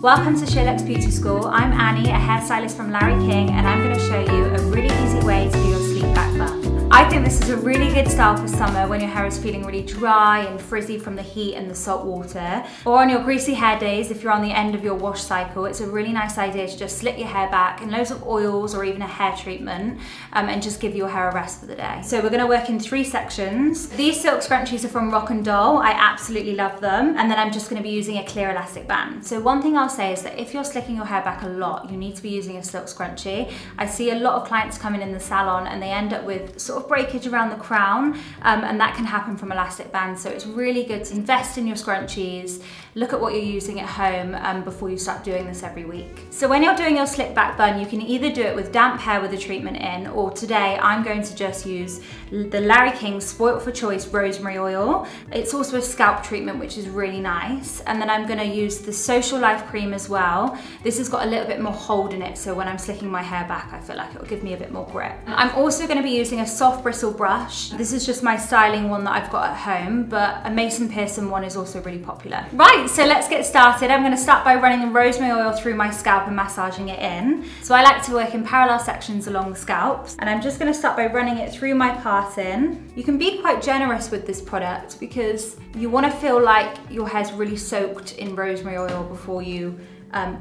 Welcome to Sheerluxe Beauty School. I'm Annie, a hairstylist from Larry King, and I'm going to show you a really easy way to do your sleek back bun. I think this is a really good style for summer when your hair is feeling really dry and frizzy from the heat and the salt water. Or on your greasy hair days, if you're on the end of your wash cycle, it's a really nice idea to just slick your hair back in loads of oils or even a hair treatment and just give your hair a rest for the day. So we're going to work in 3 sections. These silk scrunchies are from Rock & Doll. I absolutely love them. And then I'm just going to be using a clear elastic band. So one thing I'll say is that if you're slicking your hair back a lot, you need to be using a silk scrunchie. I see a lot of clients come in the salon and they end up with sort of breakage around the crown, and that can happen from elastic bands. So it's really good to invest in your scrunchies, look at what you're using at home before you start doing this every week. So when you're doing your slick back bun, you can either do it with damp hair with a treatment in, or today I'm going to just use the Larry King Spoilt for Choice Rosemary Oil. It's also a scalp treatment, which is really nice. And then I'm gonna use the Social Life Cream as well. This has got a little bit more hold in it, so when I'm slicking my hair back, I feel like it will give me a bit more grip. I'm also gonna be using a soft bristle brush. This is just my styling one that I've got at home, but a Mason Pearson one is also really popular. Right, so let's get started. I'm gonna start by running the rosemary oil through my scalp and massaging it in. So I like to work in parallel sections along the scalp, and I'm just gonna start by running it through my parting. You can be quite generous with this product because you wanna feel like your hair's really soaked in rosemary oil before you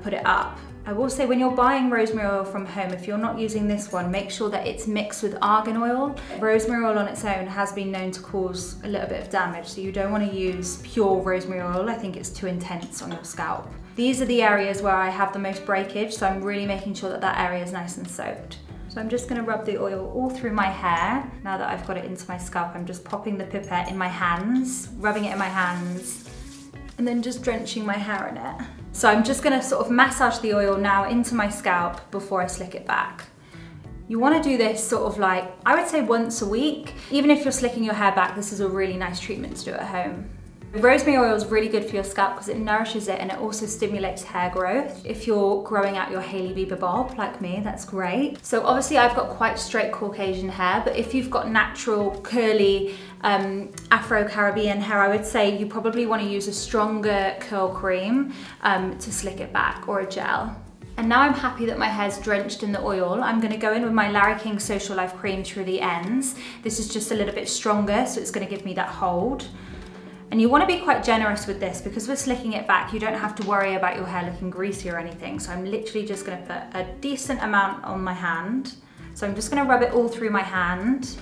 put it up. I will say when you're buying rosemary oil from home, if you're not using this one, make sure that it's mixed with argan oil. Rosemary oil on its own has been known to cause a little bit of damage, so you don't want to use pure rosemary oil. I think it's too intense on your scalp. These are the areas where I have the most breakage, so I'm really making sure that that area is nice and soaked. So I'm just going to rub the oil all through my hair. Now that I've got it into my scalp, I'm just popping the pipette in my hands, rubbing it in my hands, and then just drenching my hair in it. So I'm just gonna sort of massage the oil now into my scalp before I slick it back. You wanna do this sort of like, I would say once a week. Even if you're slicking your hair back, this is a really nice treatment to do at home. Rosemary oil is really good for your scalp because it nourishes it and it also stimulates hair growth. If you're growing out your Hailey Bieber bob like me, that's great. So obviously I've got quite straight Caucasian hair, but if you've got natural curly Afro-Caribbean hair, I would say you probably want to use a stronger curl cream to slick it back, or a gel. And now I'm happy that my hair's drenched in the oil. I'm gonna go in with my Larry King Social Life Cream through the ends. This is just a little bit stronger, so it's gonna give me that hold. And you want to be quite generous with this because we're slicking it back. You don't have to worry about your hair looking greasy or anything. So I'm literally just going to put a decent amount on my hand. So I'm just going to rub it all through my hand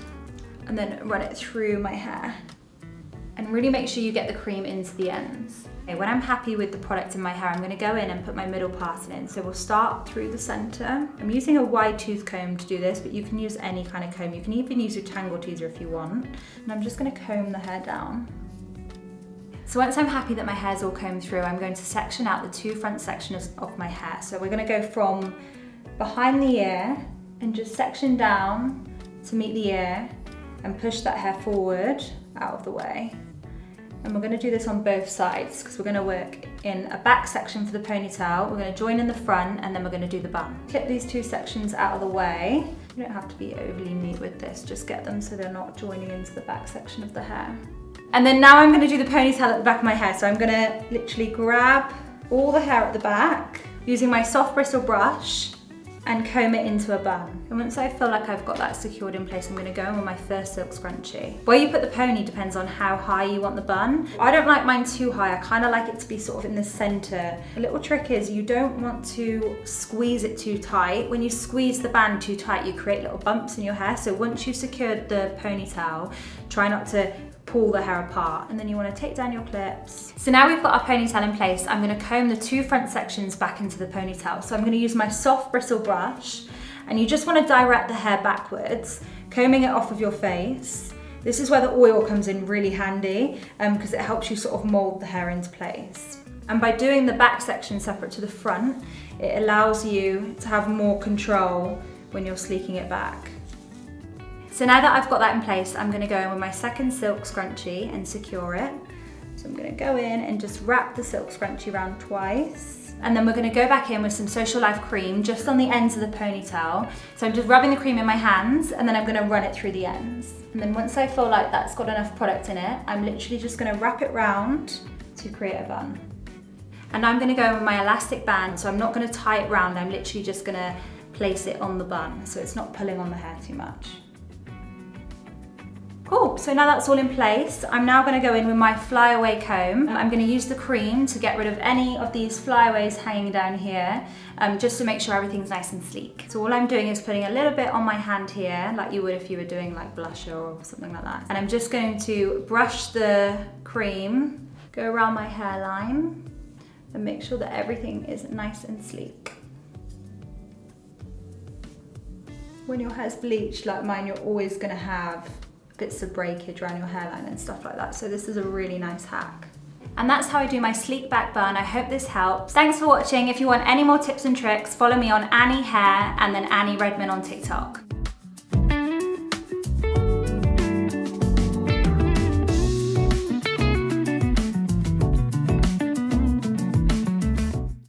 and then run it through my hair. And really make sure you get the cream into the ends. Okay, when I'm happy with the product in my hair, I'm going to go in and put my middle parting in. So we'll start through the center. I'm using a wide tooth comb to do this, but you can use any kind of comb. You can even use your tangle teaser if you want. And I'm just going to comb the hair down. So once I'm happy that my hair's all combed through, I'm going to section out the 2 front sections of my hair. So we're going to go from behind the ear and just section down to meet the ear and push that hair forward out of the way. And we're going to do this on both sides because we're going to work in a back section for the ponytail. We're going to join in the front and then we're going to do the bun. Clip these 2 sections out of the way. You don't have to be overly neat with this, just get them so they're not joining into the back section of the hair. And then now I'm going to do the ponytail at the back of my hair. So I'm going to literally grab all the hair at the back using my soft bristle brush and comb it into a bun. And once I feel like I've got that secured in place, I'm going to go in with my first silk scrunchie. Where you put the pony depends on how high you want the bun. I don't like mine too high. I kind of like it to be sort of in the center. The little trick is you don't want to squeeze it too tight. When you squeeze the band too tight, you create little bumps in your hair. So once you've secured the ponytail, try not to pull the hair apart, and then you want to take down your clips. So now we've got our ponytail in place, I'm going to comb the 2 front sections back into the ponytail. So I'm going to use my soft bristle brush, and you just want to direct the hair backwards, combing it off of your face. This is where the oil comes in really handy because it helps you sort of mold the hair into place. And by doing the back section separate to the front, it allows you to have more control when you're sleeking it back. So now that I've got that in place, I'm going to go in with my second silk scrunchie and secure it. So I'm going to go in and just wrap the silk scrunchie around twice. And then we're going to go back in with some Social Life cream just on the ends of the ponytail. So I'm just rubbing the cream in my hands and then I'm going to run it through the ends. And then once I feel like that's got enough product in it, I'm literally just going to wrap it round to create a bun. And I'm gonna go in with my elastic band, so I'm not gonna tie it round, I'm literally just gonna place it on the bun, so it's not pulling on the hair too much. Cool, so now that's all in place, I'm now gonna go in with my flyaway comb. I'm gonna use the cream to get rid of any of these flyaways hanging down here, just to make sure everything's nice and sleek. So all I'm doing is putting a little bit on my hand here, like you would if you were doing like blusher or something like that. And I'm just going to brush the cream, go around my hairline, and make sure that everything is nice and sleek. When your hair's bleached like mine, you're always gonna have bits of breakage around your hairline and stuff like that. So this is a really nice hack. And that's how I do my sleek back bun. I hope this helps. Thanks for watching. If you want any more tips and tricks, follow me on Annie Hair and then Annie Redmond on TikTok.